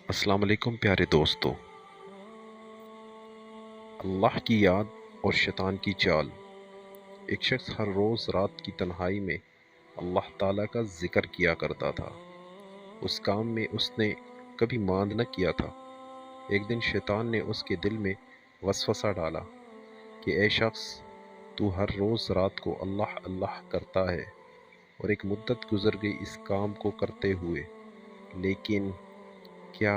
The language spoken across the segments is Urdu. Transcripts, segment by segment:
السلام علیکم پیارے دوستو۔ اللہ کی یاد اور شیطان کی چال۔ ایک شخص ہر روز رات کی تنہائی میں اللہ تعالیٰ کا ذکر کیا کرتا تھا۔ اس کام میں اس نے کبھی ماند نہ کیا تھا۔ ایک دن شیطان نے اس کے دل میں وسوسہ ڈالا کہ اے شخص، تو ہر روز رات کو اللہ اللہ کرتا ہے، اور ایک مدت گزر گئی اس کام کو کرتے ہوئے، لیکن کیا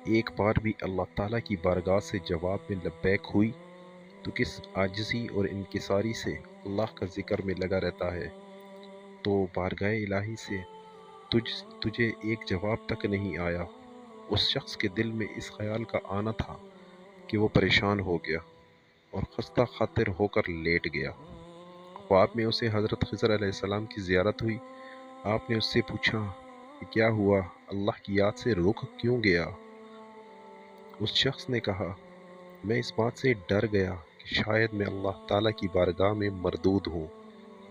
ایک بار بھی اللہ تعالیٰ کی بارگاہ سے جواب میں لبیک ہوئی؟ تو کس عاجزی اور انکساری سے اللہ کا ذکر میں لگا رہتا ہے، تو بارگاہ الہی سے تجھے ایک جواب تک نہیں آیا۔ اس شخص کے دل میں اس خیال کا آنا تھا کہ وہ پریشان ہو گیا اور خستہ خاطر ہو کر لیٹ گیا۔ خواب میں اسے حضرت خضر علیہ السلام کی زیارت ہوئی۔ آپ نے اس سے پوچھا کہ کیا ہوا، اللہ کی یاد سے رک کیوں گیا؟ اس شخص نے کہا، میں اس بات سے ڈر گیا کہ شاید میں اللہ تعالیٰ کی بارگاہ میں مردود ہوں۔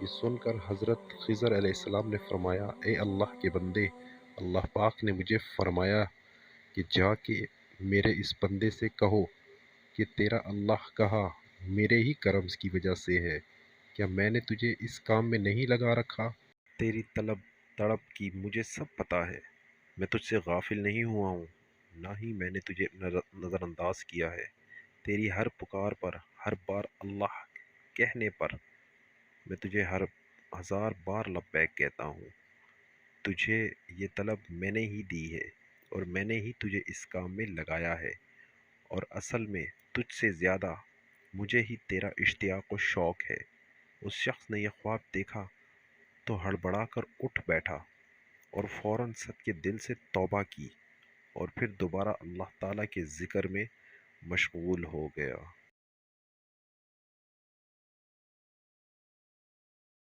یہ سن کر حضرت خضر علیہ السلام نے فرمایا، اے اللہ کے بندے، اللہ پاک نے مجھے فرمایا کہ جا کے میرے اس بندے سے کہو کہ تیرا اللہ کہا میرے ہی کرم کی وجہ سے ہے۔ کیا میں نے تجھے اس کام میں نہیں لگا رکھا؟ تیری طلب تڑپ کی مجھے سب پتا ہے۔ میں تجھ سے غافل نہیں ہوا ہوں، نہ ہی میں نے تجھے نظر انداز کیا ہے۔ تیری ہر پکار پر، ہر بار اللہ کہنے پر میں تجھے ہر ہزار بار لبیک کہتا ہوں۔ تجھے یہ طلب میں نے ہی دی ہے، اور میں نے ہی تجھے اس کام میں لگایا ہے، اور اصل میں تجھ سے زیادہ مجھے ہی تیرا اشتیاق و شوق ہے۔ اس شخص نے یہ خواب دیکھا تو ہڑبڑا کر اٹھ بیٹھا اور فوراً صدقے دل سے توبہ کی، اور پھر دوبارہ اللہ تعالیٰ کے ذکر میں مشغول ہو گیا۔